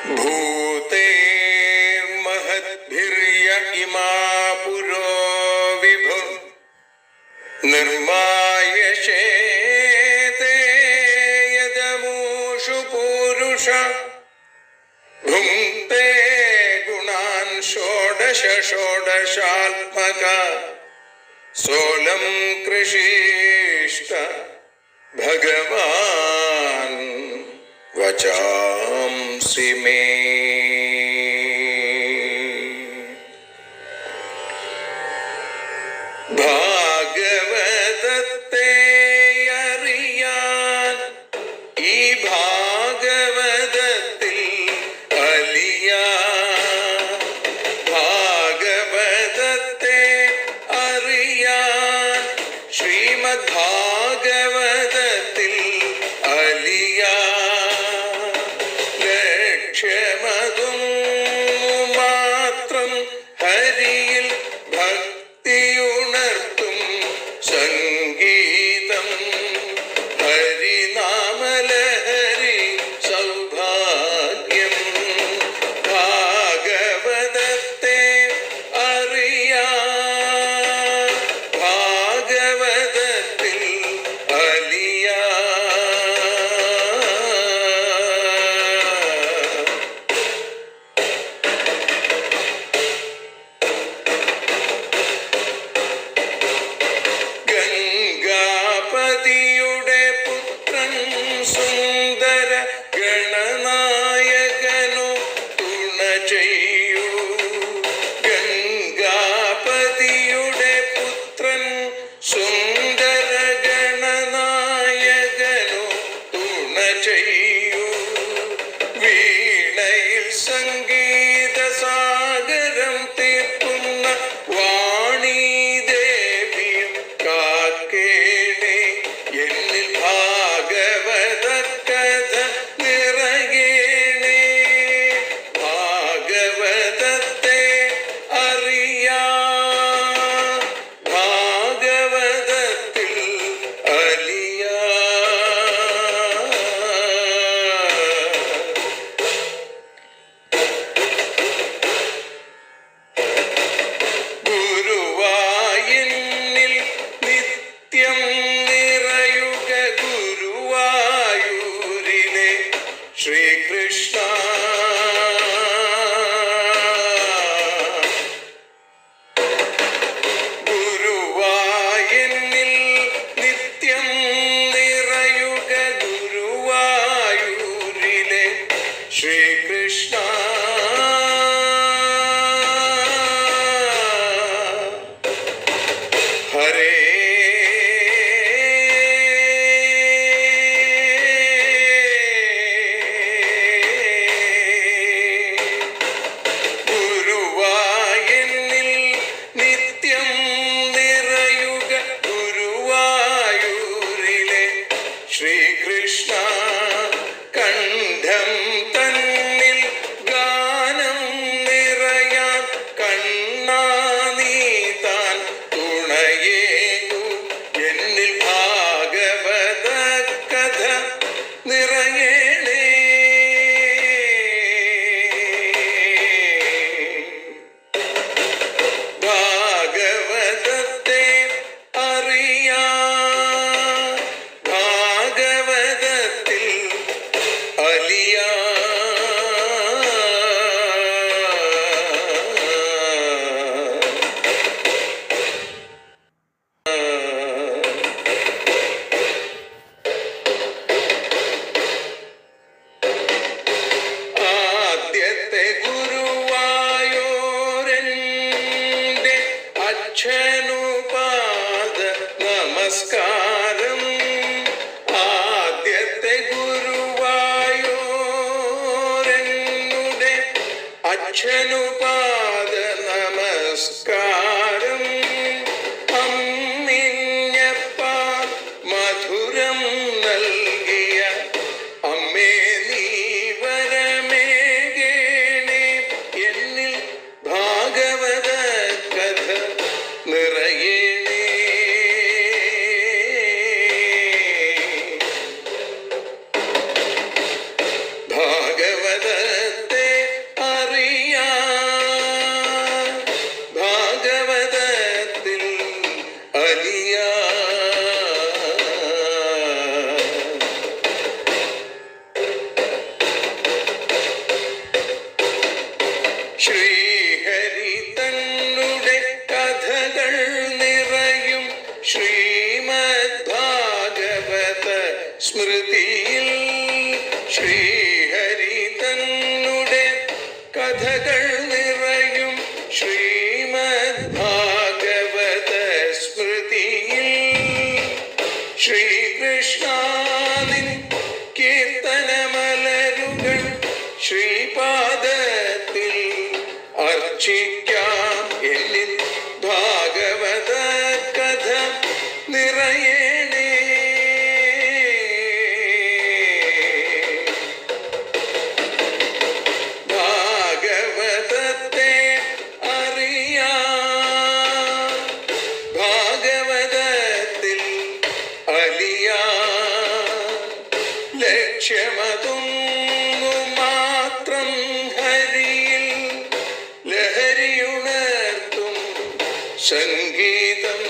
ഭൂതേ മഹദ്ഭിര്യ ഇമാ പുരോ വിഭു നിർമായശേതേ യദമൂഷു പൂരുഷ ഭുങ്ക്തേ ഗുണാൻ ഷോഡശ ഷോഡശാത്മക സോലം കൃഷിഷ്ട ഭഗവാൻ വചാംസി മേ. ഭാഗവതത്തെ അറിയാൻ ഈ ഭാഗവതത്തിൽ അലിയാൻ, ഭാഗവതത്തെ അറിയാൻ ശ്രീമദ് ഭാഗവതത്തിൽ അലിയാൻ. ലക്ഷ്യമതും മാത്രം ഹരിയിൽ ഭക്തിയുണർത്തും സംഗീതം ഹരിനാമലഹരി സൗഭാഗ്യം. ഭാഗവതത്തെ അറിയാൻ ഭാഗവതത്തിൽ അലിയാൻ. ഗംഗാപതിയുടെ പുത്രൻ സുന്ദര ഗണനായകനു തുണ ചെയ്യൂ. ഗംഗാപതിയുടെ പുത്രൻ സുന്ദര ഗണനായകനു തുണ ചെയ്യൂ. വീണയിൽ സംഗീത സാഗരം തീർക്കുന്ന വാണീദേവിയും കാക്കേണേ. എന്നിൽ ഭാഗവത കഥ നിറയേണേ. ഭാഗവതത്തെ അറിയാൻ ഭാഗവതത്തിൽ അലിയാൻ. ഗുരുവായൂരിൽ നിത്യം നിറയുക ഗുരുവായൂരിലെ ശ്രീകൃഷ്ണ. ഗുരുവായൂരിൽ നിത്യം നിറയുക ഗുരുവായൂരിലെ ശ്രീകൃഷ്ണ. ഹരേ ഗുരുവായൂരിൽ നിത്യം നിറയുക ഗുരുവായൂരിലെ ശ്രീകൃഷ്ണ. കണ്ഠം തന്നിൽ ഗാനം നിറയാൻ കണ്ണാ നീ താൻ തുണയേകൂ. എന്നിൽ ഭാഗവത കഥ നിറയേണേ. ഭാഗവതത്തെ അറിയാൻ ഭാഗവതത്തിൽ അലിയാൻ. ആദ്യത്തെ ഗുരുവായൂരന്റെ അച്ഛനുപാദ നമസ്കാരം. ആദ്യത്തെ ഗുരുവായൂരനുടെ അച്ഛനുപാദ നമസ്കാരം. അമ്മിഞ്ഞപ്പാൽ മധുരം നൽകിയ അമ്മേ നീ വരമേകേണേ. എന്നിൽ ഭാഗവത കഥ നിറയേണേ. ഭാഗവതത്തെ കഥകൾ നിറയും ശ്രീമദ് ഭാഗവത സ്മൃതിയിൽ ശ്രീകൃഷ്ണാനിൻ കീർത്തനമലരുകൾ ശ്രീപാദത്തിൽ അർച്ചിക്കാം. എന്നിൽ ഭാഗവത കഥ നിറയേണേ. ഭാഗവതത്തെ അറിയാം, ഭാഗവതത്തിൽ അലിയാം. ലക്ഷ്യമതൊന്നു മാത്രം ഹരിയിൽ ലഹരിയുണർത്തും സംഗീതം.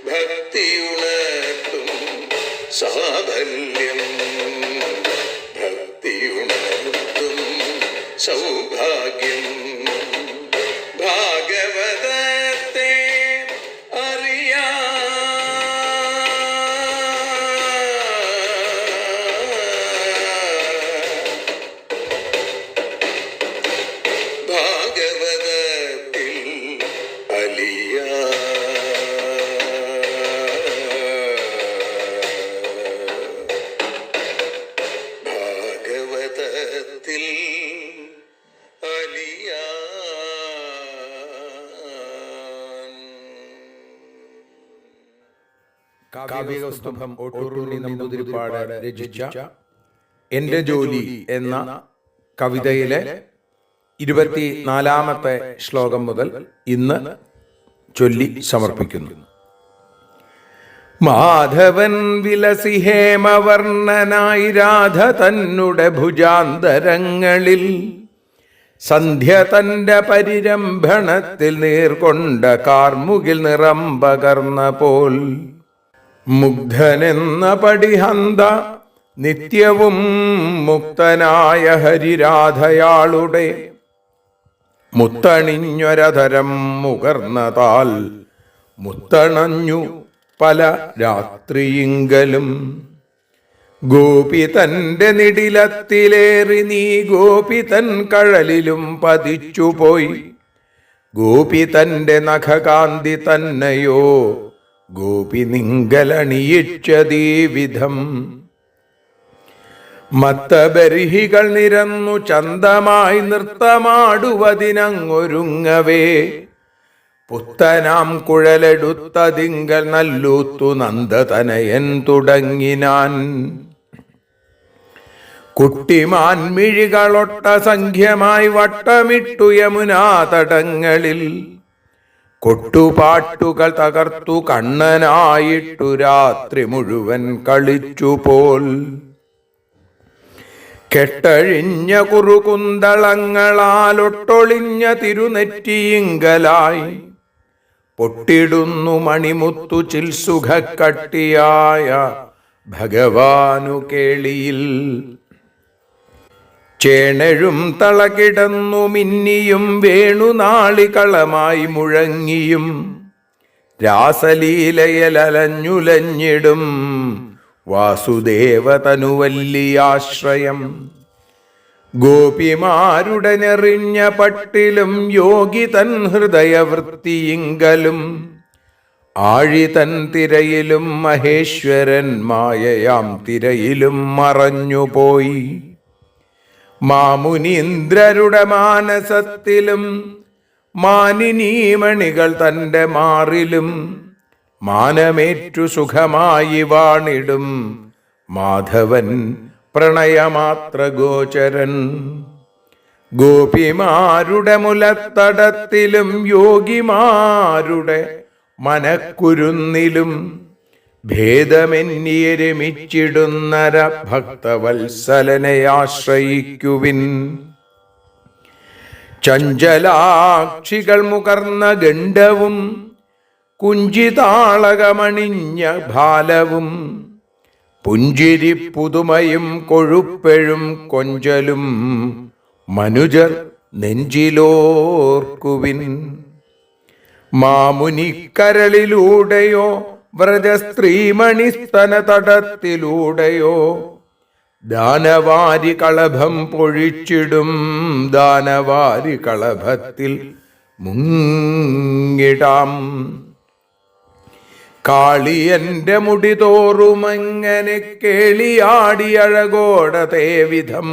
ഭക്തിയുണർത്തും സാഫല്യം, ഭക്തിയുണർത്തും സൗഭാഗ്യം. ഭാഗവതത്തെ അറിയാം, ഭാഗവതത്തിൽ അലിയാം. ഭാഗവതത്തിൽ കാവ്യകൗസ്തുഭം ഒട്ടൂറുണ്ണി നമ്പൂതിരിപ്പാട് രചിച്ച എൻ്റെ ജോലി എന്ന കവിതയിലെ 24-ാമത്തെ ശ്ലോകം മുതൽ ഇന്ന് ചൊല്ലി സമർപ്പിക്കുന്നു. മാധവൻ വിലസി ഹേമവർണ്ണനായി രാധ തന്നുടെ ഭുജാന്തരങ്ങളിൽ സന്ധ്യ തന്റെ പരിരംഭണത്തിൽ നീർകൊണ്ട കാർമുകിൽ നിറം പകർന്ന പോൽ മുഗ്ധനെന്ന പടിഹന്ത നിത്യവും മുക്തനായ ഹരിരാധയാളുടെ മുത്തണിഞ്ഞൊരധരം മുകർന്നതാൽ മുത്തണഞ്ഞു പല രാത്രിയിങ്കലും. ഗോപി തന്റെ നിടിലത്തിലേറി നീ ഗോപി തൻ കഴലിലും പതിച്ചുപോയി. ഗോപി തന്റെ നഖകാന്തി തന്നെയോ ഗോപി നിങ്കലണിയിച്ചതീ വിധം. മത്തബർഹികൾ നിരന്നു ചന്തമായി നൃത്തമാടുവതിനങ്ങൊരുങ്ങവേ പുത്തനാം കുഴലെടുത്തതിങ്കൽ നല്ലൂത്തു നന്ദതനയൻ തുടങ്ങിനാൻ. കുട്ടിമാൻ മിഴികളൊട്ട സംഖ്യമായി വട്ടമിട്ടു യമുനാ തടങ്ങളിൽ കൊട്ടുപാട്ടുകൾ തകർത്തു കണ്ണനായിട്ടു രാത്രി മുഴുവൻ കളിച്ചുപോൽ. കെട്ടഴിഞ്ഞ കുറുകുന്തളങ്ങളാലൊട്ടൊളിഞ്ഞ തിരുനെറ്റിയിങ്കലായി പൊട്ടിടുന്നു മണിമുത്തു ചിൽസുഖക്കട്ടിയായ ഭഗവാനു കേളിയിൽ. ചേണഴും തളകിടന്നു മിന്നിയും വേണുനാളികളമായി മുഴങ്ങിയും രാസലീലയലഞ്ഞുലഞ്ഞിടും വാസുദേവ തനുവല്ലിയാശ്രയം. ഗോപിമാരുടെ നെറിഞ്ഞ പട്ടിലും യോഗി തൻ ഹൃദയവൃത്തിയിങ്കലും ആഴി തൻ തിരയിലും മഹേശ്വരൻ മായയാം തിരയിലും മറഞ്ഞുപോയി. മാമുനീന്ദ്രരുടെ മാനസത്തിലും മാനിനീമണികൾ തൻ്റെ മാറിലും മാനമേറ്റു സുഖമായി വാണിടും മാധവൻ പ്രണയമാത്ര ഗോചരൻ. ഗോപിമാരുടെ മുലത്തടത്തിലും യോഗിമാരുടെ മനക്കുരുന്നിലും ഭേദമെന്നിയെ രമിച്ചിടുന്നര ഭക്തവത്സലനെ ആശ്രയിക്കുവിൻ. ചഞ്ചലാക്ഷികൾ മുകർന്ന ഗണ്ഡവും കുഞ്ചിതാളകമണിഞ്ഞ ഭാലവും പുഞ്ചിരി പുതുമയും കൊഴുപ്പെഴും കൊഞ്ചലും മനുജർ നെഞ്ചിലോർക്കുവിൻ. മാമുനിക്കരളിലൂടെയോ വ്രജസ്ത്രീമണിസ്തന തടത്തിലൂടെയോ ദാനവാരി കളഭം പൊഴിച്ചിടും ദാനവാരി കളഭത്തിൽ മുങ്ങിടാം. കാളിയന്റെ മുടി തോറുമങ്ങനെ കേളിയാടി അഴകോടതേ വിധം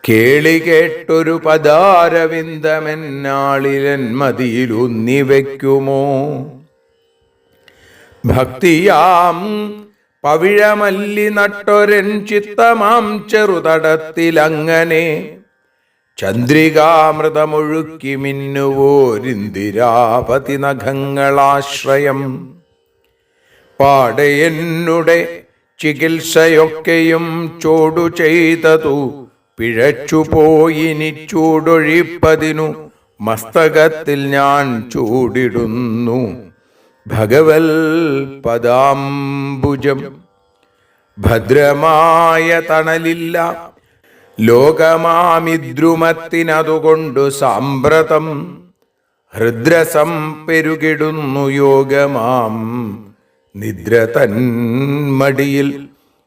കേളി കേട്ടൊരു പദാരവിന്ദമെന്നാളിലൻ മതിയിലൂന്നിവയ്ക്കുമോ? ഭക്തിയാം പവിഴമല്ലി നട്ടൊരൻ ചിത്തമാം ചെറുതടത്തിലങ്ങനെ ചന്ദ്രികാമൃതമൊഴുക്കി മിന്നുവോരിന്ദിരാപതി നഖങ്ങളാശ്രയം. പാടയെന്നുടെ ചികിത്സയൊക്കെയും ചോടു ചെയ്തതു പിഴച്ചുപോയിനി ചൂടൊഴിപ്പതിനു മസ്തകത്തിൽ ഞാൻ ചൂടിടുന്നു ഭഗവൽ പദാംബുജം. ഭദ്രമായ തണലില്ല ലോകമാമിദ്രുമത്തിനതുകൊണ്ടു സാമ്പ്രതം ഹൃദ്രസം പെരുകിടുന്നു യോഗമാം നിദ്ര തന്മടിയിൽ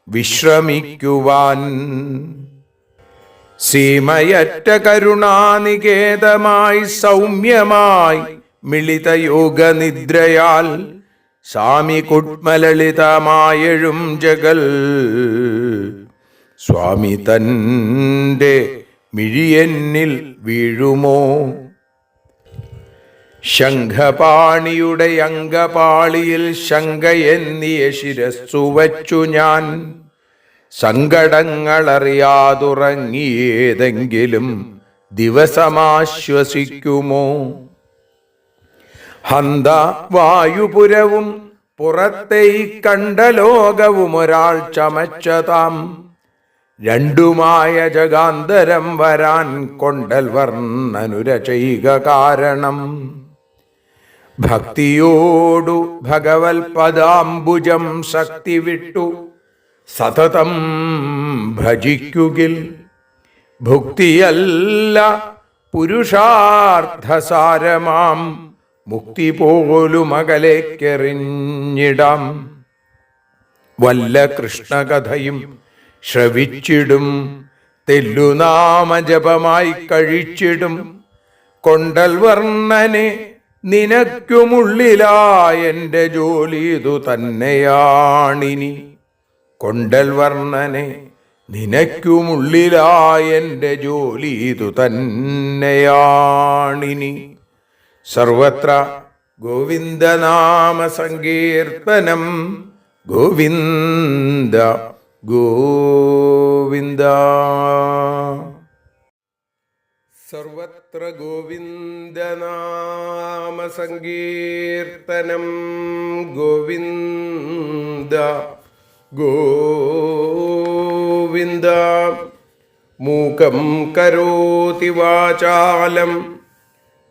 വിശ്രമിക്കുവാൻ. സീമയറ്റ കരുണാനികേതമായി സൗമ്യമായി മിളിത യോഗനിദ്രയാൽ സ്വാമി കുട്മലളിതമായഴും ജഗൽ സ്വാമി തൻ്റെ മിഴിയെന്നിൽ വീഴുമോ? ശംഖപാണിയുടെ അങ്കപാളിയിൽ ശങ്കയെന്നിയ ശിരസ്സു വച്ചു ഞാൻ സങ്കടങ്ങളറിയാതുറങ്ങിയേതെങ്കിലും ദിവസമാശ്വസിക്കുമോ? ഹന്ത വായുപുരവും പുറത്തെ കണ്ട ലോകവും ഒരാൾ ചമച്ചതാം രണ്ടുമായ ജഗാന്തരം വരാൻ കൊണ്ടൽ വർണ്ണനുര ചെയ്യുക കാരണം. ഭക്തിയോടു ഭഗവൽ പദാംബുജം ശക്തി വിട്ടു സതതം ഭജിക്കുകിൽ ഭുക്തിയല്ല പുരുഷാർത്ഥസാരമാം മുക്തി പോലും അകലേക്കെറിഞ്ഞിടാം. വല്ല കൃഷ്ണകഥയും ശ്രവിച്ചിടും തെല്ലുനാമജപമായി കഴിച്ചിടും കൊണ്ടൽ വർണ്ണനെ നിനക്കുമുള്ളിലായെൻ്റെ ജോലി ഇതു തന്നെയാണിനി. കൊണ്ടൽ വർണ്ണനെ നിനക്കുമുള്ളിലായെൻ്റെ ജോലി ഇതു തന്നെയാണിനി. സർവത്ര ഗോവിന്ദനാമ സങ്കീർത്തനം ഗോവിന്ദ ഗോവിന്ദ. സർവത്ര ഗോവിന്ദനാമ സങ്കീർത്തനം ഗോവിന്ദ ഗോവിന്ദ. മൂകം കരോതി വാചാലം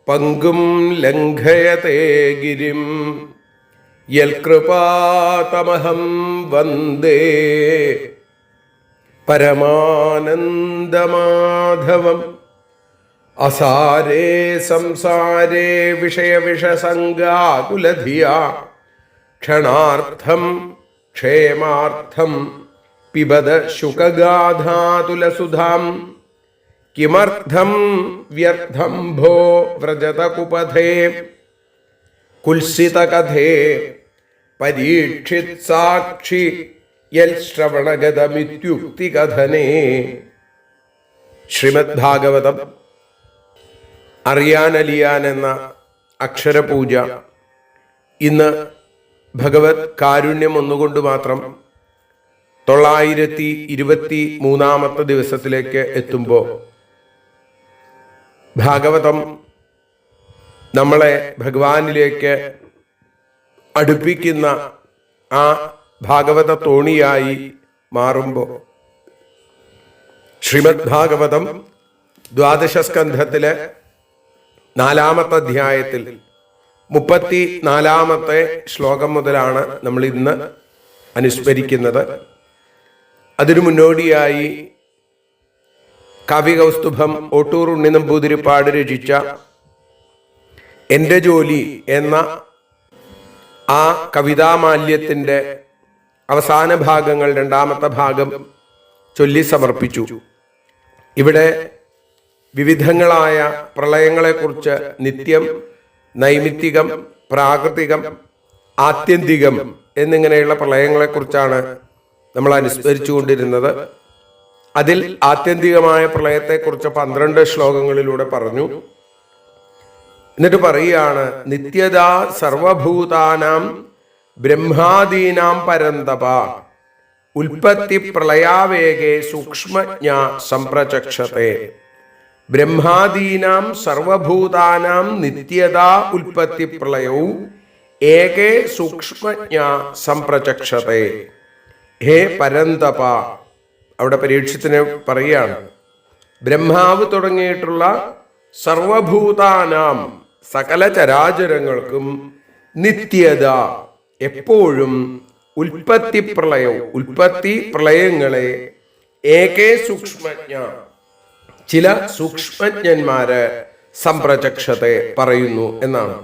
പങ്കും ലംഘയത്തെ ഗിരിം യൽകൃപാതമഹം വന്ദേ പരമാനന്ദമാധവം. അസാരേ സംസാരേ വിഷയവിഷസംഗാകുലധിയാ ക്ഷണാർത്ഥം ക്ഷേമാർത്ഥം പിബത ശുകഗാധാതുലസുധാം. കിമർത്ഥം വ്യർത്ഥം ഭോ വ്രജത കുപഥേ കുൽസിതകഥേ പരീക്ഷിത് സാക്ഷി യൽ ശ്രവണഗതമിത്യുക്തികഥനേ. ശ്രീമദ് ഭാഗവതം അറിയാനലിയാൻ എന്ന അക്ഷരപൂജ ഇന്ന് ഭഗവത് കാരുണ്യം ഒന്നുകൊണ്ട് മാത്രം 923 ദിവസത്തിലേക്ക് എത്തുമ്പോൾ ഭാഗവതം നമ്മളെ ഭഗവാനിലേക്ക് അടുപ്പിക്കുന്ന ആ ഭാഗവത തോണിയായി മാറുമ്പോൾ ശ്രീമദ് ഭാഗവതം 12 സ്കന്ധത്തിലെ 4-ാമത്തെ അധ്യായത്തിൽ 34-ാമത്തെ ശ്ലോകം മുതലാണ് നമ്മൾ ഇന്ന് അനുസ്മരിക്കുന്നത്. അതിനു മുന്നോടിയായി കാവ്യകൗസ്തുഭം ഓട്ടൂർ ഉണ്ണി നമ്പൂതിരിപ്പാട് രചിച്ച എൻ്റെ ജോലി എന്ന ആ കവിതാമാല്യത്തിൻ്റെ അവസാന ഭാഗങ്ങൾ 2-ാമത്തെ ഭാഗം ചൊല്ലി സമർപ്പിച്ചു. ഇവിടെ വിവിധങ്ങളായ പ്രളയങ്ങളെക്കുറിച്ച് നിത്യം, നൈമിത്തികം, പ്രാകൃതികം, ആത്യന്തികം എന്നിങ്ങനെയുള്ള പ്രളയങ്ങളെക്കുറിച്ചാണ് നമ്മൾ അനുസ്മരിച്ചുകൊണ്ടിരുന്നത്. അതിൽ ആത്യന്തികമായ പ്രളയത്തെക്കുറിച്ച് 12 ശ്ലോകങ്ങളിലൂടെ പറഞ്ഞു. എന്നിട്ട് പറയുകയാണ്, നിത്യത സർവഭൂതാനാം ബ്രഹ്മാദീനാം പരന്തപ ഉൽപ്പത്തി പ്രളയാവേഗേ സൂക്ഷ്മജ്ഞ സംപ്രചക്ഷത്തെ. ബ്രഹ്മാദീനാം സർവഭൂതാനാം നിത്യത ഉൽപ്പത്തി പ്രളയവും ഏകേ സൂക്ഷ്മജ്ഞ സംപ്രചക്ഷത്തെ. ഹേ പരന്തപ, അവിടെ പരീക്ഷത്തിന് പറയുകയാണ്, ബ്രഹ്മാവ് തുടങ്ങിയിട്ടുള്ള സർവഭൂതാനാം സകല ചരാചരങ്ങൾക്കും നിത്യത എപ്പോഴും ഉൽപ്പത്തി പ്രളയവും ഉൽപ്പത്തി പ്രളയങ്ങളെ ഏകേ സൂക്ഷ്മജ്ഞ ചില സൂക്ഷ്മജ്ഞന്മാര് സംപ്രചക്ഷത്തെ പറയുന്നു എന്നാണ്.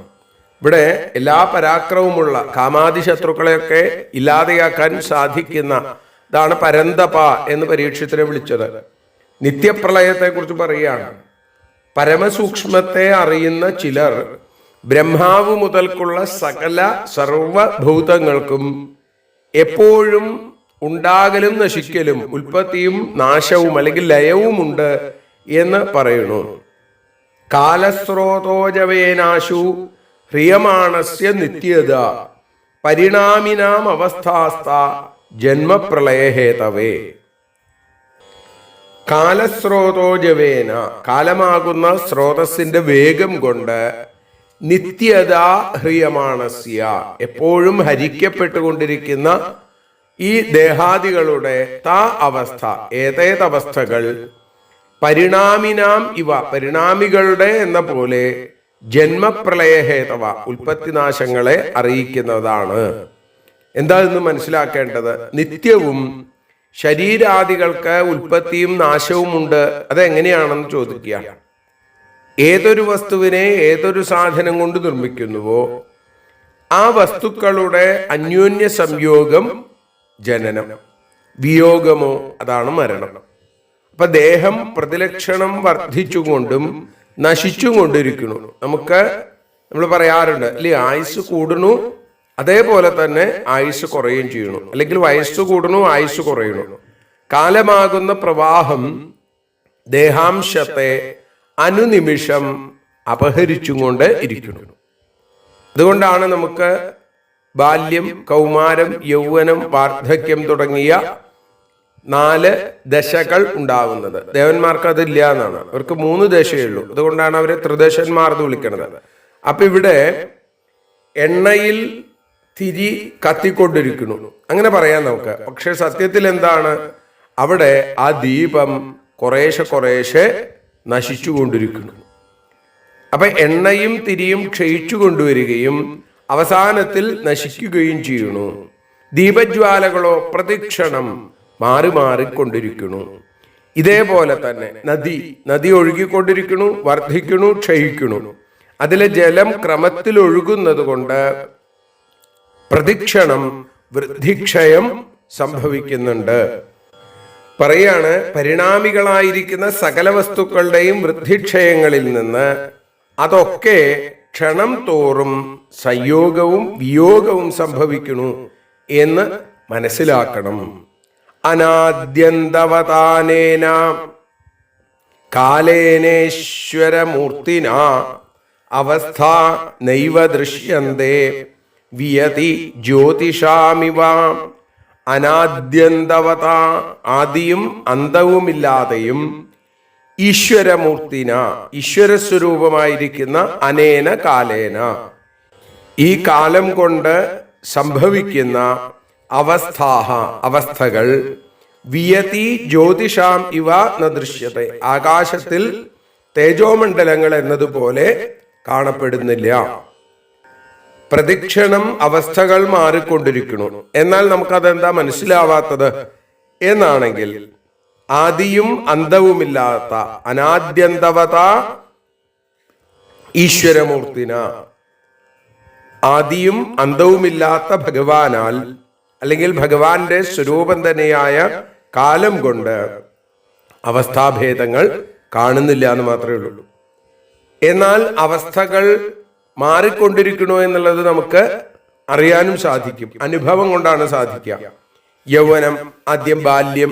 ഇവിടെ എല്ലാ പരാക്രമവുമുള്ള കാമാദി ശത്രുക്കളെയൊക്കെ ഇല്ലാതെയാക്കാൻ സാധിക്കുന്ന ഇതാണ് പരന്തപ എന്ന് പരീക്ഷത്തിനെ വിളിച്ചത്. നിത്യപ്രളയത്തെക്കുറിച്ച് പറയുകയാണ്. പരമസൂക്ഷ്മത്തെ അറിയുന്ന ചിലർ ബ്രഹ്മാവ് മുതൽക്കുള്ള സകല സർവഭൂതങ്ങൾക്കും എപ്പോഴും ഉണ്ടാകലും നശിക്കലും ഉൽപ്പത്തിയും നാശവും അല്ലെങ്കിൽ ലയവുമുണ്ട് എന്ന് പറയുന്നു. കാലസ്രോതോജവേനാശു ഹ്രിയമാണസ്യ നിത്യത പരിണാമിനാം അവസ്ഥാസ്ത ജന്മപ്രളയഹേതവേ. കാലസ്രോതോജവേന, കാലമാകുന്ന സ്രോതസ്സിന്റെ വേഗം കൊണ്ട് നിത്യത ഹ്രിയമാണസ്യ, എപ്പോഴും ഹരിക്കപ്പെട്ടുകൊണ്ടിരിക്കുന്ന ഈ ദേഹാദികളുടെ താ അവസ്ഥ, ഏതേതവസ്ഥകൾ പരിണാമിനാം ഇവ, പരിണാമികളുടെ എന്ന പോലെ ജന്മപ്രളയഹേതവ ഉൽപ്പത്തിനാശങ്ങളെ അറിയിക്കുന്നതാണ്. എന്താ ഇന്ന് മനസ്സിലാക്കേണ്ടത്? നിത്യവും ശരീരാദികൾക്ക് ഉൽപ്പത്തിയും നാശവും ഉണ്ട്. അതെങ്ങനെയാണെന്ന് ചോദിക്കുക. ഏതൊരു വസ്തുവിനെ ഏതൊരു സാധനം കൊണ്ട് നിർമ്മിക്കുന്നുവോ ആ വസ്തുക്കളുടെ അന്യോന്യ സംയോഗം ജനനം, വിയോഗമോ അതാണ് മരണം. അപ്പൊ ദേഹം പ്രതിലക്ഷണം വർദ്ധിച്ചുകൊണ്ടും നശിച്ചും കൊണ്ടിരിക്കുന്നു. നമ്മൾ പറയാറുണ്ട് അല്ലെ, ആയുസ് കൂടുന്നു അതേപോലെ തന്നെ ആയുസ് കുറയുകയും ചെയ്യണു, അല്ലെങ്കിൽ വയസ്സ് കൂടുന്നു ആയുസ് കുറയണു. കാലമാകുന്ന പ്രവാഹം ദേഹാംശത്തെ അനുനിമിഷം അപഹരിച്ചുകൊണ്ട് ഇരിക്കുന്നു. അതുകൊണ്ടാണ് നമുക്ക് ബാല്യം, കൗമാരം, യൗവനം, വാർദ്ധക്യം തുടങ്ങിയ 4 ദശകൾ ഉണ്ടാകുന്നത്. ദേവന്മാർക്ക് അതില്ല എന്നാണ്, അവർക്ക് 3 ദശയേ ഉള്ളൂ. അതുകൊണ്ടാണ് അവരെ ത്രിദശന്മാർ എന്ന് വിളിക്കുന്നത്. അപ്പൊ ഇവിടെ എണ്ണയിൽ തിരി കത്തിക്കൊണ്ടിരിക്കുന്നു അങ്ങനെ പറയാം നമുക്ക്. പക്ഷെ സത്യത്തിൽ എന്താണ്? അവിടെ ആ ദീപം കുറേശ്ശെ നശിച്ചുകൊണ്ടിരിക്കുന്നു. അപ്പൊ എണ്ണയും തിരിയും ക്ഷയിച്ചു കൊണ്ടുവരികയും അവസാനത്തിൽ നശിക്കുകയും ചെയ്യുന്നു. ദീപജ്വാലകളോ പ്രതിക്ഷണം മാറിക്കൊണ്ടിരിക്കുന്നു. ഇതേപോലെ തന്നെ നദി ഒഴുകിക്കൊണ്ടിരിക്കുന്നു, വർദ്ധിക്കുന്നു, ക്ഷയിക്കുന്നു. അതിലെ ജലം ക്രമത്തിൽ ഒഴുകുന്നത് കൊണ്ട് പ്രതിക്ഷണം വൃദ്ധിക്ഷയം സംഭവിക്കുന്നുണ്ട്. പറയാണ്, പരിണാമികളായിരിക്കുന്ന സകല വസ്തുക്കളുടെയും വൃദ്ധിക്ഷയങ്ങളിൽ നിന്ന് അതൊക്കെ ക്ഷണം തോറും സംയോഗവും വിയോഗവും സംഭവിക്കുന്നു എന്ന് മനസ്സിലാക്കണം. അനാദ്യന്തവതാനേന കാലേനേശ്വരമൂർത്തിന അവസ്ഥ നൈവ ദൃശ്യന്തേ വിയതി ജ്യോതിഷാമിവ. അനാദ്യന്തവത, ആദിയും അന്തവുമില്ലാതെയും ഈശ്വരമൂർത്തിന, ഈശ്വരസ്വരൂപമായിരിക്കുന്ന അനേന കാലേന, ഈ കാലം കൊണ്ട് സംഭവിക്കുന്ന അവസ്ഥകൾ വിയതി ജ്യോതിഷാം ഇവ ന ദൃശ്യത്തെ, ആകാശത്തിൽ തേജോമണ്ഡലങ്ങൾ എന്നതുപോലെ കാണപ്പെടുന്നില്ല. പ്രതിക്ഷണം അവസ്ഥകൾ മാറിക്കൊണ്ടിരിക്കുന്നു. എന്നാൽ നമുക്കതെന്താ മനസ്സിലാവാത്തത് എന്നാണെങ്കിൽ, ആദിയും അന്തവുമില്ലാത്ത അനാദ്യന്തവത ഈശ്വരമൂർത്തിന, ആദിയും അന്തവുമില്ലാത്ത ഭഗവാനാൽ, അല്ലെങ്കിൽ ഭഗവാന്റെ സ്വരൂപം തന്നെയായ കാലം കൊണ്ട് അവസ്ഥാഭേദങ്ങൾ കാണുന്നില്ല എന്ന് മാത്രമേ ഉള്ളൂ. എന്നാൽ അവസ്ഥകൾ മാറിക്കൊണ്ടിരിക്കണോ എന്നുള്ളത് നമുക്ക് അറിയാനും സാധിക്കും. അനുഭവം കൊണ്ടാണ് സാധിക്കുക. യൗവനം, ആദ്യം ബാല്യം,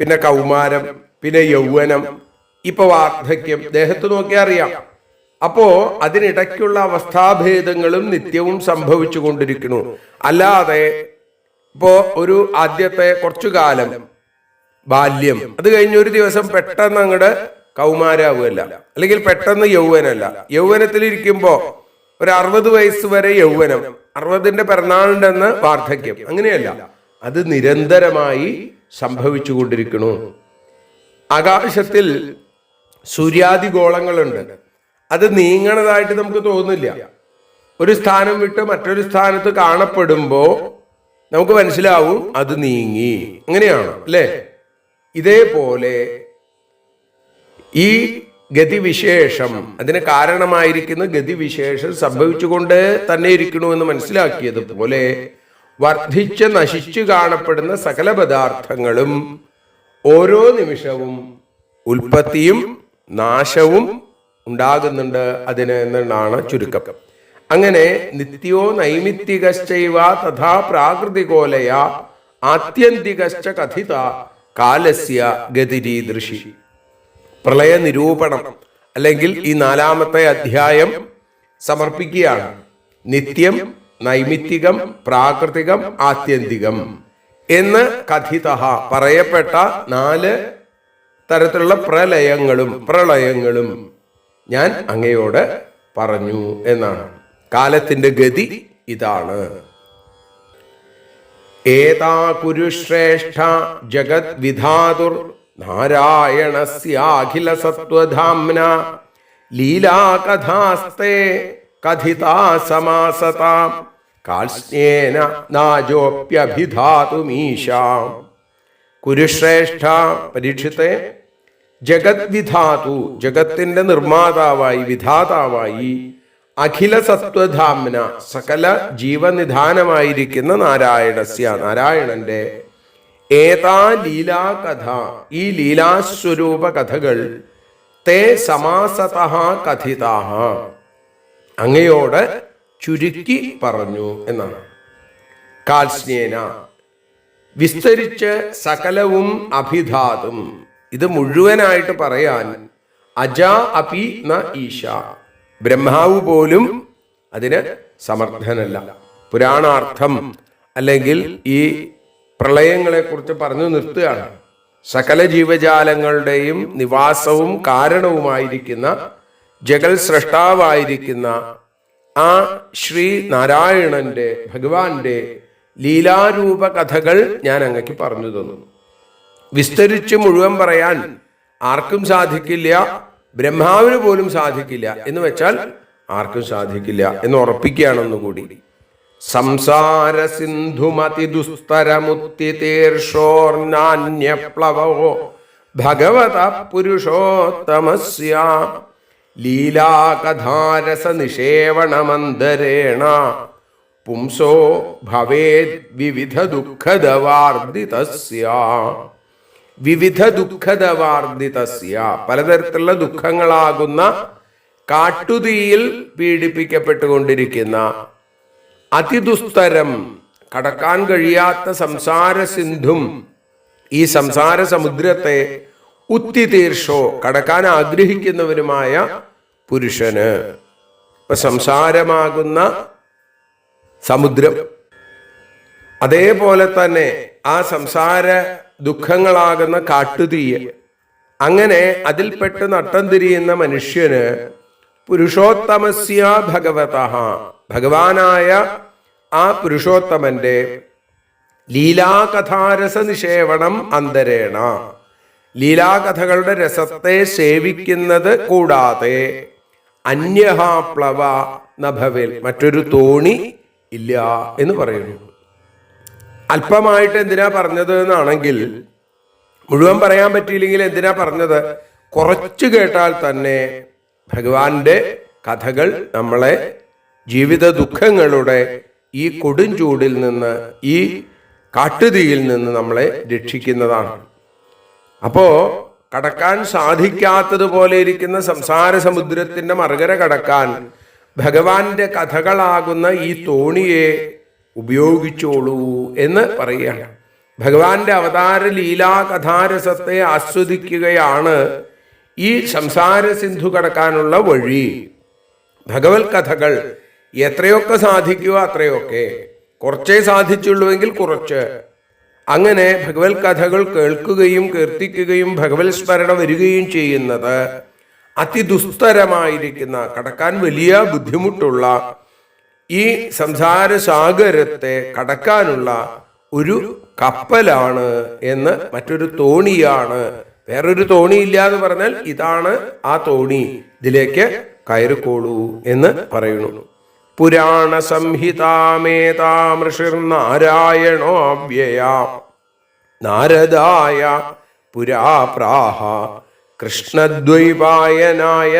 പിന്നെ കൗമാരം, പിന്നെ യൗവനം, ഇപ്പൊ വാർദ്ധക്യം, ദേഹത്ത് നോക്കിയാൽ അറിയാം. അപ്പോ അതിനിടയ്ക്കുള്ള അവസ്ഥാഭേദങ്ങളും നിത്യവും സംഭവിച്ചു കൊണ്ടിരിക്കുന്നു. അല്ലാതെ ഇപ്പോ ഒരു ആദ്യത്തെ കുറച്ചു കാലം ബാല്യം, അത് കഴിഞ്ഞൊരു ദിവസം പെട്ടെന്ന് അങ്ങോട്ട് കൗമാരാവുകയല്ല, അല്ലെങ്കിൽ പെട്ടെന്ന് യൗവനല്ല. യൗവനത്തിലിരിക്കുമ്പോ ഒരു 60 വയസ്സ് വരെ യൗവനം, 60ന്റെ പിറന്നാളുണ്ടെന്ന് വാർദ്ധക്യം, അങ്ങനെയല്ല. അത് നിരന്തരമായി സംഭവിച്ചു കൊണ്ടിരിക്കുന്നു. ആകാശത്തിൽ സൂര്യാദിഗോളങ്ങളുണ്ട്. അത് നീങ്ങണതായിട്ട് നമുക്ക് തോന്നില്ല. ഒരു സ്ഥാനം വിട്ട് മറ്റൊരു സ്ഥാനത്ത് കാണപ്പെടുമ്പോ നമുക്ക് മനസ്സിലാവും അത് നീങ്ങി. അങ്ങനെയാണ് അല്ലേ? ഇതേപോലെ ഈ ഗതിവിശേഷം, അതിന് കാരണമായിരിക്കുന്ന ഗതിവിശേഷം സംഭവിച്ചുകൊണ്ട് തന്നെ ഇരിക്കണു എന്ന് മനസ്സിലാക്കിയതുപോലെ വർദ്ധിച്ച് നശിച്ചു കാണപ്പെടുന്ന സകല പദാർത്ഥങ്ങളും ഓരോ നിമിഷവും ഉൽപ്പത്തിയും നാശവും ഉണ്ടാകുന്നുണ്ട് അതിന് എന്നാണ് ചുരുക്കം. അങ്ങനെ നിത്യോ നൈമിത്തികശ്ചൈവ തഥാ പ്രാകൃതികോലയ ആത്യന്തികശ്ച കഥിത കാലസ്യ ഗതിരീദൃശി. പ്രളയ നിരൂപണം അല്ലെങ്കിൽ ഈ 4ാമത്തെ അധ്യായം സമർപ്പിക്കുകയാണ്. നിത്യം, നൈമിത്തികം, പ്രാകൃതികം, ആത്യന്തികം എന്ന് കഥിത പറയപ്പെട്ട 4 തരത്തിലുള്ള പ്രളയങ്ങളും ഞാൻ അങ്ങയോട് പറഞ്ഞു എന്നാണ്. കാലത്തിന്റെ ഗതി ഇതാണ്. ഏതാ കുരുശ്രേഷ്ഠ ജഗത് വിധാതുർ നാരായണസ്യാഖില സത്വധാംന ലീലാകഥാസ്തേ കഥിതാ സമാസതാ കാൽസ്യേന നാജോപ്യഭിധാതുമീശാ. കുരുശ്രേഷ്ഠ, പരീക്ഷിത്തെ, ജഗത് വിധാതു, ജഗത്തിന്റെ നിർമ്മാതാവായി, വിധാതാവായി, അഖില സത്വധാംന, സകല ജീവനിധാനമായിരിക്കുന്ന നാരായണസ്യ, നാരായണന്റെ, ഏതാ ലീലാകഥ, ഈ ലീലാസ്വരൂപ കഥകൾ, തേ സമാസതഃ കഥിതാഃ, അങ്ങയോട് ചുരുക്കി പറഞ്ഞു എന്നാണ്. കാൽസ്യേന, വിസ്തരിച്ച് സകലവും അഭിധാതും, ഇത് മുഴുവനായിട്ട് പറയാൻ അജ അപി ന ഈശ, ബ്രഹ്മാവ് പോലും അതിന് സമർത്ഥനല്ല. പുരാണാർത്ഥം അല്ലെങ്കിൽ ഈ പ്രളയങ്ങളെ കുറിച്ച് പറഞ്ഞു നിർത്തുകയാണ്. സകല ജീവജാലങ്ങളുടെയും നിവാസവും കാരണവുമായിരിക്കുന്ന, ജഗൽ സൃഷ്ടാവായിരിക്കുന്ന ആ ശ്രീ നാരായണന്റെ, ഭഗവാന്റെ ലീലാരൂപ കഥകൾ ഞാൻ അങ്ങക്ക് പറഞ്ഞു തന്നു. വിസ്തരിച്ച് മുഴുവൻ പറയാൻ ആർക്കും സാധിക്കില്ല, ബ്രഹ്മാവിന് പോലും സാധിക്കില്ല എന്ന് വെച്ചാൽ ആർക്കും സാധിക്കില്ല എന്ന് ഉറപ്പിക്കുകയാണെന്നുകൂടി. സംസാര സിന്ധുമതി ദുസ്തരമുത്തിതീർഷോർനാന്യപ്ലവോ ഭഗവത പുരുഷോത്തമസ്യ ലീലാകഥാരസ നിഷേവണമന്തരേണ പുംസോ ഭവേദ് വിവിധ ദുഃഖദവാർദിതസ്യ. വിവിധ ദുഃഖദവാർദിതസ്യ, പലതരത്തിലുള്ള ദുഃഖങ്ങളാകുന്ന കാട്ടുതീയിൽ പീഡിപ്പിക്കപ്പെട്ടുകൊണ്ടിരിക്കുന്ന, അതിദുസ്തരം, കടക്കാൻ കഴിയാത്ത സംസാര സിന്ധും, ഈ സംസാര സമുദ്രത്തെ, ഉത്തിതീർഷോ, കടക്കാൻ ആഗ്രഹിക്കുന്നവരുമായ പുരുഷന്. ഇപ്പൊ സംസാരമാകുന്ന സമുദ്രം, അതേപോലെ തന്നെ ആ സംസാര ദുഃഖങ്ങളാകുന്ന കാട്ടുതീയ, അങ്ങനെ അതിൽപ്പെട്ട് നട്ടം തിരിയുന്ന മനുഷ്യന് പുരുഷോത്തമസ്യ ഭഗവതഃ, ഭഗവാനായ ആ പുരുഷോത്തമന്റെ ലീലാകഥാരസ നിഷേവണം അന്തരേണ, ലീലാകഥകളുടെ രസത്തെ സേവിക്കുന്നത് കൂടാതെ അന്യഹാപ്ലവ നഭവേൽ, മറ്റൊരു തോണി ഇല്ല എന്ന് പറയുന്നു. അല്പമായിട്ട് എന്തിനാ പറഞ്ഞത് എന്നാണെങ്കിൽ, മുഴുവൻ പറയാൻ പറ്റിയില്ലെങ്കിൽ എന്തിനാ പറഞ്ഞത്, കുറച്ച് കേട്ടാൽ തന്നെ ഭഗവാന്റെ കഥകൾ നമ്മളെ ജീവിത ദുഃഖങ്ങളുടെ ഈ കൊടുംചൂടിൽ നിന്ന്, ഈ കാട്ടുതീയിൽ നിന്ന് നമ്മളെ രക്ഷിക്കുന്നതാണ്. അപ്പോ കടക്കാൻ സാധിക്കാത്തതുപോലെ ഇരിക്കുന്ന സംസാര സമുദ്രത്തിന്റെ മറുകര കടക്കാൻ ഭഗവാന്റെ കഥകളാകുന്ന ഈ തോണിയെ ഉപയോഗിച്ചോളൂ എന്ന് പറയുകയാണ്. ഭഗവാന്റെ അവതാര ലീലാ കഥാരസത്തെ ആസ്വദിക്കുകയാണ് ഈ സംസാര സിന്ധു കടക്കാനുള്ള വഴി. ഭഗവത് കഥകൾ എത്രയൊക്കെ സാധിക്കുമോ അത്രയൊക്കെ, കുറച്ചേ സാധിച്ചുള്ളൂവെങ്കിൽ കുറച്ച്, അങ്ങനെ ഭഗവത് കഥകൾ കേൾക്കുകയും കീർത്തിക്കുകയും ഭഗവത് സ്മരണ വരികയും ചെയ്യുന്നത് അതിദുസ്തരമായിരിക്കുന്ന, കടക്കാൻ വലിയ ബുദ്ധിമുട്ടുള്ള ഈ സംസാര സാഗരത്തെ കടക്കാനുള്ള ഒരു കപ്പലാണ് എന്ന്, മറ്റൊരു തോണിയാണ്. വേറൊരു തോണിയില്ല എന്ന് പറഞ്ഞാൽ ഇതാണ് ആ തോണി, ഇതിലേക്ക് കയറിക്കോളൂ എന്ന് പറയുന്നു. പുരാണ സംഹിതാമേതാമൃഷിർനാരായണോ അവ്യയ നാരദായ പുരാപ്രാഹ കൃഷ്ണദ്വൈപായനായ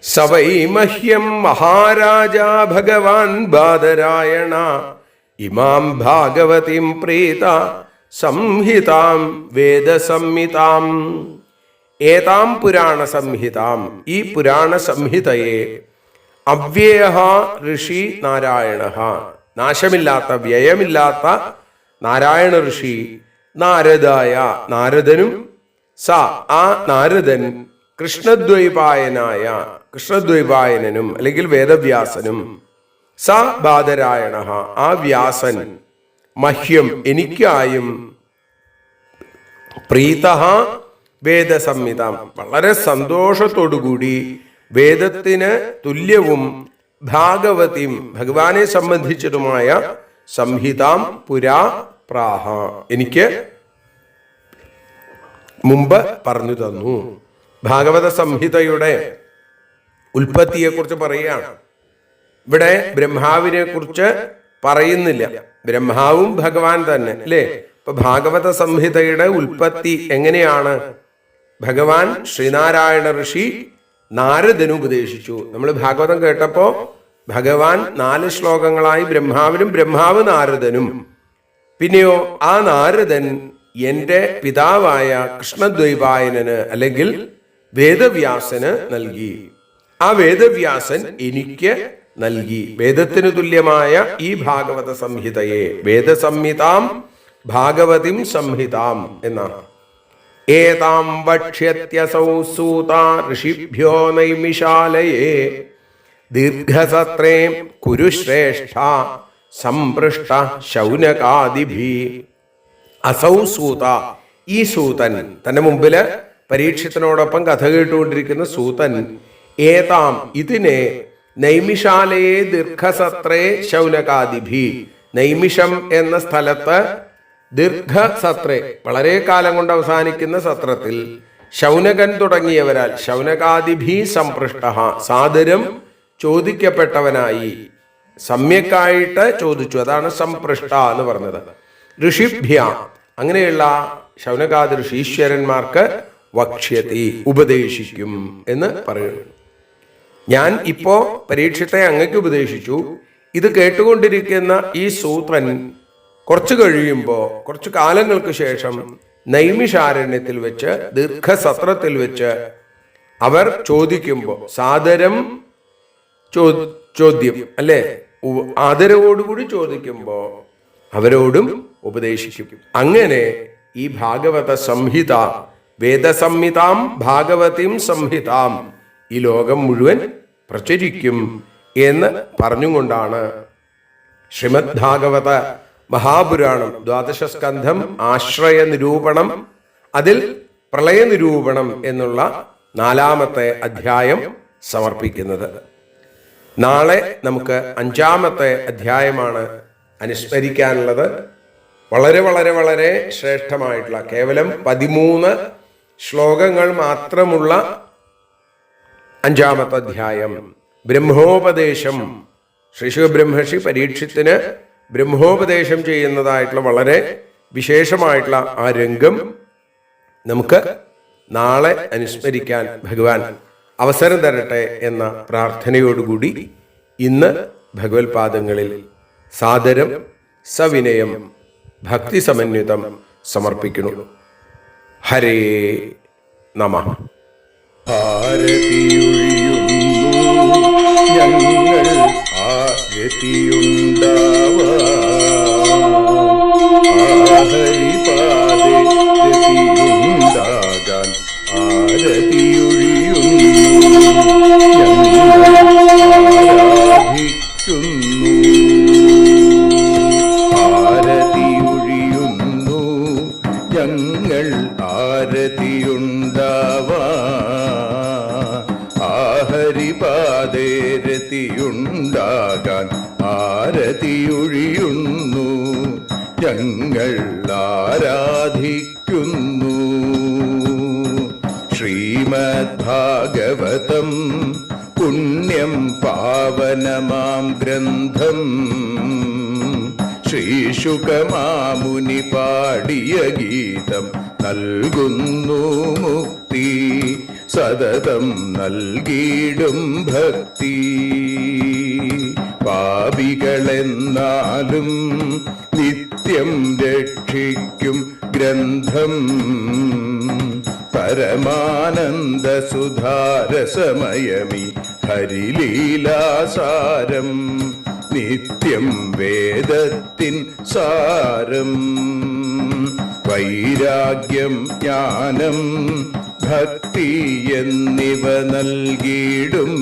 സ വൈ മഹ്യം മഹാരാജാ ഭഗവാൻ ബാദരായണ ഇമാം ഭാഗവതിം പ്രീത സംഹിതാം വേദസംഹിതാം. ഏതാം പുരാണ സംഹിതാം, ഈ പുരാണ സംഹിതയെ അവ്യയ ഋഷി നാരായണ, നാശമില്ലാത്ത വ്യയമില്ലാത്ത നാരായണ ഋഷി, നാരദായ നാരദനും, സ ആ നാരദൻ, കൃഷ്ണദ്വൈപായനായ കൃഷ്ണദ്വൈപായനനും അല്ലെങ്കിൽ വേദവ്യാസനും, സ ബാദരായണ ആ വ്യാസൻ, മഹ്യം എനിക്കായും, പ്രീത വേദസംഹിതാം വളരെ സന്തോഷത്തോടുകൂടി വേദത്തിന് തുല്യവും ഭാഗവതിയും ഭഗവാനെ സംബന്ധിച്ചതുമായ സംഹിതാം പുരാ പ്രാഹ എനിക്ക് മുമ്പ് പറഞ്ഞു തന്നു. ഭാഗവത സംഹിതയുടെ ഉൽപ്പത്തിയെക്കുറിച്ച് പറയുകയാണ്. ഇവിടെ ബ്രഹ്മാവിനെ കുറിച്ച് പറയുന്നില്ല, ബ്രഹ്മാവും ഭഗവാൻ തന്നെ അല്ലേ. ഇപ്പൊ ഭാഗവത സംഹിതയുടെ ഉൽപ്പത്തി എങ്ങനെയാണ്? ഭഗവാൻ ശ്രീനാരായണ ഋഷി നാരദന് ഉപദേശിച്ചു. നമ്മൾ ഭാഗവതം കേട്ടപ്പോ ഭഗവാൻ 4 ശ്ലോകങ്ങളായി ബ്രഹ്മാവിനും, ബ്രഹ്മാവ് നാരദനും, പിന്നെയോ ആ നാരദൻ എന്റെ പിതാവായ കൃഷ്ണദ്വൈപായനന് അല്ലെങ്കിൽ വേദവ്യാസന് നൽകി. ആ വേദവ്യാസൻ എനിക്ക് നൽകി വേദത്തിനു തുല്യമായ ഈ ഭാഗവത സംഹിതയെ, വേദസംഹിതാം ഭാഗവതിം സംഹിതാം എന്നാണ്. ഏതാം വക്ഷ്യത്യസൗ സൂത ഋഷിഭ്യോ നൈമിഷാലയേ ദീർഘസത്രേ കുരുശ്രേഷ്ഠ സംപൃഷ്ട ശൗനകാദിഭി. അസൗ സൂത, ഈ സൂതൻ, തന്റെ മുമ്പില് പരീക്ഷത്തിനോടൊപ്പം കഥ കേട്ടുകൊണ്ടിരിക്കുന്ന സൂതൻ, ഏതാം ഇതിനെ, നൈമിഷാലയെ ദീർഘസത്രേ ശൗനകാദിഭി, നൈമിഷം എന്ന സ്ഥലത്ത് ദീർഘസത്രേ വളരെ കാലം കൊണ്ട് അവസാനിക്കുന്ന സത്രത്തിൽ ശൗനകൻ തുടങ്ങിയവരാൽ, ശൗനകാദിഭി സംപൃഷ്ട സാദരം ചോദിക്കപ്പെട്ടവനായി, സമ്യക്കായിട്ട് ചോദിച്ചു, അതാണ് സംപൃഷ്ട എന്ന് പറഞ്ഞത്. ഋഷിഭ്യ അങ്ങനെയുള്ള ശൗനകാദി ഋഷീശ്വരന്മാർക്ക് വക്ഷ്യതി ഉപദേശിക്കും എന്ന് പറയുന്നു. ഞാൻ ഇപ്പോ പരീക്ഷത്തെ അങ്ങക്ക് ഉപദേശിച്ചു, ഇത് കേട്ടുകൊണ്ടിരിക്കുന്ന ഈ സൂത്രൻ കുറച്ചു കഴിയുമ്പോ, കുറച്ചു കാലങ്ങൾക്ക് ശേഷം നൈമിഷാരണ്യത്തിൽ വെച്ച്, ദീർഘസത്രത്തിൽ വെച്ച് അവർ ചോദിക്കുമ്പോ, സാദരം ചോദ്യം അല്ലെ, ആദരവോടുകൂടി ചോദിക്കുമ്പോ അവരോടും ഉപദേശിക്കും. അങ്ങനെ ഈ ഭാഗവത സംഹിത, വേദസംഹിതാം ഭാഗവതിം സംഹിതാം ഈ ലോകം മുഴുവൻ പ്രചരിക്കും എന്ന് പറഞ്ഞുകൊണ്ടാണ് ശ്രീമദ് ഭാഗവത മഹാപുരാണം 12 സ്കന്ധം ആശ്രയ നിരൂപണം, അതിൽ പ്രളയ നിരൂപണം എന്നുള്ള 4-ാമത്തെ അധ്യായം സമർപ്പിക്കുന്നത്. നാളെ നമുക്ക് 5-ാമത്തെ അധ്യായമാണ് അനുസ്മരിക്കാനുള്ളത്. വളരെ വളരെ വളരെ ശ്രേഷ്ഠമായിട്ടുള്ള, കേവലം 13 ശ്ലോകങ്ങൾ മാത്രമുള്ള 5-ാമത്തെ അധ്യായം, ബ്രഹ്മോപദേശം. ശ്രീ ശുഖബ്രഹ്മർഷി പരീക്ഷത്തിന് ബ്രഹ്മോപദേശം ചെയ്യുന്നതായിട്ടുള്ള വളരെ വിശേഷമായിട്ടുള്ള ആ രംഗം നമുക്ക് നാളെ അനുസ്മരിക്കാൻ ഭഗവാൻ അവസരം തരട്ടെ എന്ന പ്രാർത്ഥനയോടുകൂടി ഇന്ന് ഭഗവത്പാദങ്ങളിൽ സാദരം സവിനയം ഭക്തിസമന്വിതം സമർപ്പിക്കുന്നു. ഹരേ നമഃ. ആരതിയൊഴിയുന്നു ഞങ്ങൾ ആരതിയുണ്ടാവാൻ ഹരിപാദേ രതിയുണ്ടാകാൻ ആരതിയൊഴിയുന്നു ഞങ്ങൾ ആരാധിക്കുന്നു. ആരതിയൊഴിയുന്നു ഞങ്ങൾ ആരതിയുണ്ടാവാൻ ഹരിപാദേ രതിയുണ്ടാകാൻ ആരതിയൊഴിയുന്നു ഞങ്ങൾ ആരാധിക്കുന്നു. ശ്രീമദ്ഭാഗവതം പുണ്യം പാവനമാം ഗ്രന്ഥം ശ്രീശുകമാമുനി പാടിയ ഗീതം നൽകുന്നു മുക്തി സതതം നൽകിയിടും ഭക്തി. പാപികളെന്നാലും നിത്യം രക്ഷിക്കും ഗ്രന്ഥം പരമാനന്ദ സുധാരസമയമി ഹരിലീലാസാരം നിത്യം വേദത്തിൻ സാരം. വൈരാഗ്യം ജ്ഞാനം ഭക്തി എന്നിവ നൽകിയിടും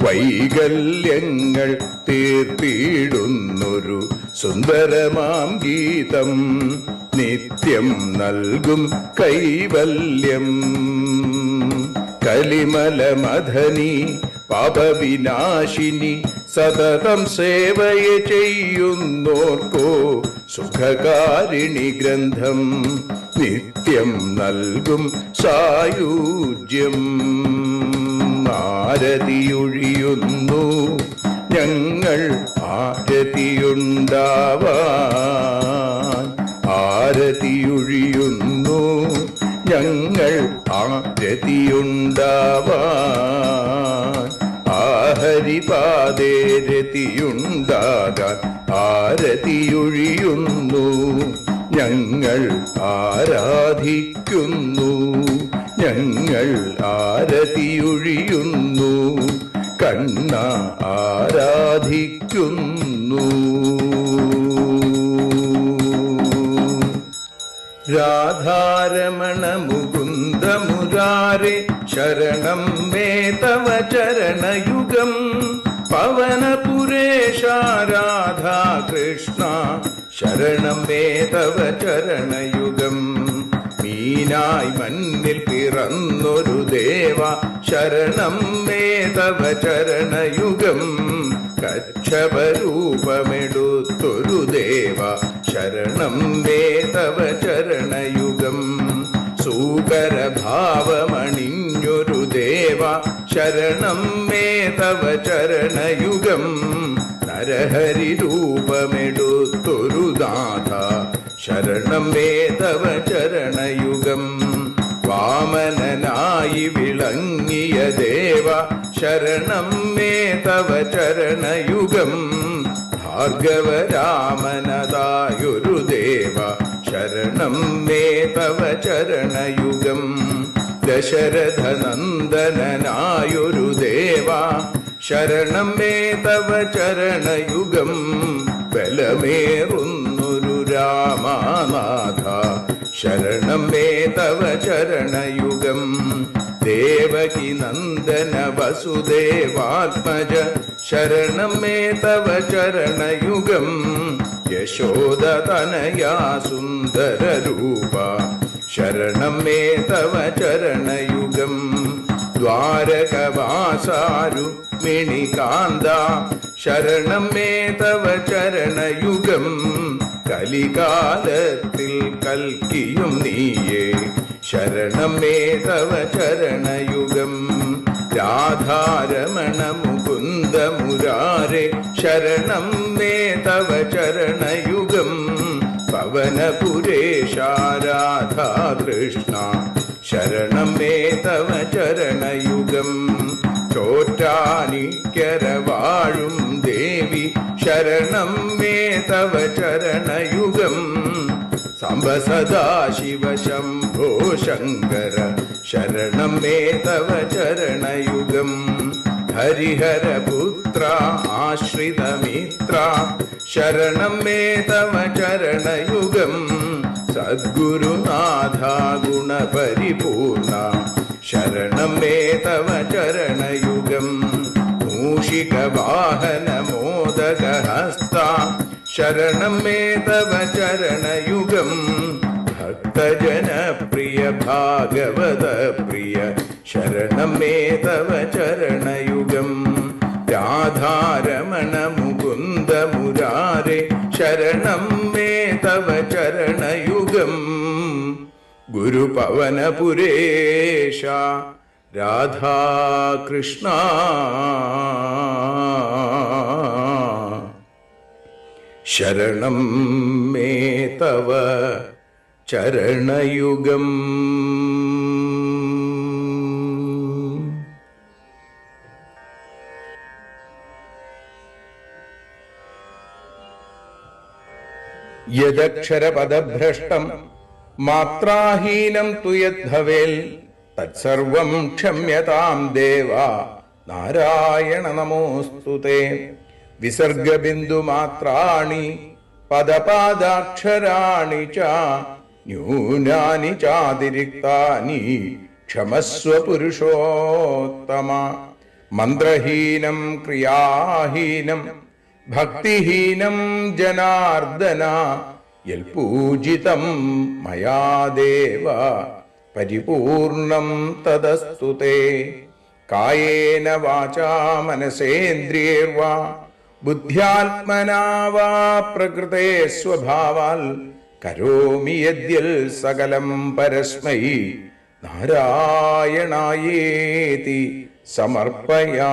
വൈകല്യങ്ങൾ തീർത്തിടുന്നൊരു സുന്ദരമാം ഗീതം നിത്യം നൽകും കൈവല്യം. കലിമലമഥനി പാപവിനാശിനി സതതം സേവയ ചെയ്യുന്നോർക്കോ സുഖകാരിണി ഗ്രന്ഥം നിത്യം നൽകും സായുജ്യം. ആരതിയൊഴിയുന്നു ഞങ്ങൾ ആരതിയുണ്ടാവാൻ ആരതിയൊഴിയുന്നു ഞങ്ങൾ ആരതിയുണ്ടാവാൻ ഹരിപാദേ രതിയുണ്ടാകാൻ ആരതിയൊഴിയുന്നു ഞങ്ങൾ ആരാധിക്കുന്നു. ഞങ്ങൾ ആരതിയൊഴിയുന്നു കണ്ണ ആരാധിക്കുന്നു. രാധാരമണ മുകുന്ദ മുരാരേ ശരണം മേ തവ ചരണയുഗം. പവനപുരേശ രാധാ കൃഷ്ണ ശരണം മേ തവ ചരണയുഗം. മീനായി മണ്ണിൽ പിറന്നൊരു ദേവ ശരണം മേ തവ ചരണയുഗം. കച്ഛപരൂപമെടുത്തൊരു ദേവ ശരണം മേ തവ ചരണയുഗം. സൂകരഭാവമണിഞ്ഞൊരു ദേവ ശരണം മേ തവ ചരണയുഗം. നരഹരി രൂപമെടുത്തൊരു നാഥ ശരണം മേ തവ ചരണയുഗം. വാമനനായി വിളങ്ങിയ ദേവ ശരണം മേ തവ ചരണയുഗം. ഭാർഗവരാമനതായൊരു ദേവ ശരണം മേ തവ ചരണയുഗം. ദശരഥനന്ദനായൊരു ദേവ ശരണം മേ തവ ചരണയുഗം. ബലമേറുന്നൊരു രാമനാഥ ശരണം മേ തവ ചരണയുഗം. ദേവകി നന്ദന വസുദേവാത്മജ ശരണം മേ തവ ചരണയുഗം. യശോദതനയാ സുന്ദര രൂപ ശരണം മേ തവ ചരണയുഗം. ദ്വാരകവാസാരുക്മിണികാന്ത ശരണം മേ തവ ചരണയുഗം. കലികാലത്തിൽ കൽക്കിയും നീയേ ശരണം മേ തവ ചരണയുഗം. രാധാരമണ മുകുന്ദ മുരാരേ ശരണം മേ തവ ചരണയുഗം. പവനപുരേശ രാധാ കൃഷ്ണ ശരണം മേ തവ ചരണയുഗം. ചോറ്റാനിക്കര വാഴും ദേവി ശരണം മേ തവ ചരണയുഗം സാംബ സദാശിവ ശംഭോ ശങ്കര ശരണം മേ തവ ചരണയുഗം ഹരിഹരപുത്ര ആശ്രിതമിത്ര ശരണം മേ തവ ചരണയുഗം സദ്ഗുരുനാഥ ഗുണപരിപൂർണ ശരണം മേ തവ ചരണയുഗം മൂഷികവാഹന മോദകഹസ്ത ശരണം മേ തവ ചരണയുഗം ഭക്തജനപ്രിയ ഭാഗവത പ്രിയ ശരണം മേ തവ ചരണയുഗം രാധാരമണ മുകുന്ദ മുരാരെ ശരണം മേ തവ ചരണയുഗം ഗുരുപവനപുരേശ രാധാകൃഷ്ണ ശരണം മേ തവ ചരണയുഗം. യദക്ഷരപദഭ്രഷ്ടം മാത്രാഹീനം തു യദ്ഭവേൽ തത്സർവം ക്ഷമ്യതാം ദേവ നാരായണ നമോസ്തുതേ. വിസർഗബിന്ദുമാത്രാണി പദപാദാക്ഷരാണി ച ന്യൂനാനി ചാതിരിക്താനി ക്ഷമസ്വ പുരുഷോത്തമ. മന്ത്രഹീനം ക്രിയാഹീനം ഭക്തിഹീനം ജനാർദ്ദന യൽപൂജിതം മയാ ദേവ പരിപൂർണം തദസ്തു തേ. കായേന വാചാ മനസേന്ദ്രിയേർവാ ബുദ്ധ്യാത്മനാ വാ പ്രകൃതേ സ്വഭാവാൽ കരോമി യദ്യൽ സകലം പരസ്മൈ നാരായണായേതി സമർപ്പയാമി.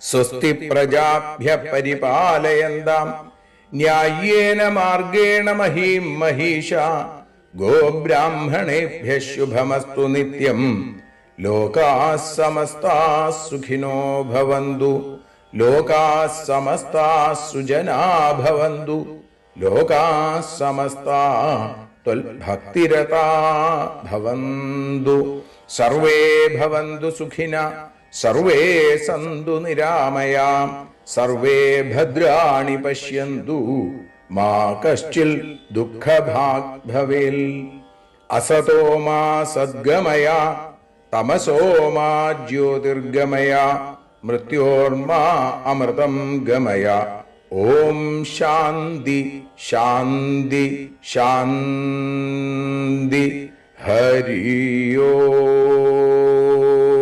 സ്വസ്തി പ്രജാഭ്യ പരിപാലയന്താം ന്യായേന മാർഗേണ മഹീം മഹീഷ. ഗോബ്രാഹ്മണേഭ്യ ശുഭമസ്തു നിത്യം. ലോകാഃ സമസ്താഃ സുഖിനോ ഭവന്തു. ലോകാഃ സമസ്താഃ സുജനാഃ ഭവന്തു. ലോകാഃ സമസ്താഃ ത്വൽഭക്തിരതാഃ ഭവന്തു. സർവേ ഭവന്തു സുഖിനഃ സർവേ സന്തു നിരാമയാം. സർവേ ഭദ്രാണി പശ്യന്തു മാ കശ്ചിൽ ദുഃഖഭാഗ് ഭവേൽ. അസതോ മാ സദ്ഗമയ തമസോ മാ ജ്യോതിർഗമയ മൃത്യോർമാ അമൃതം ഗമയ. ഓം ശാന്തി ശാന്തി ശാന്തി. ഹരി ഓം.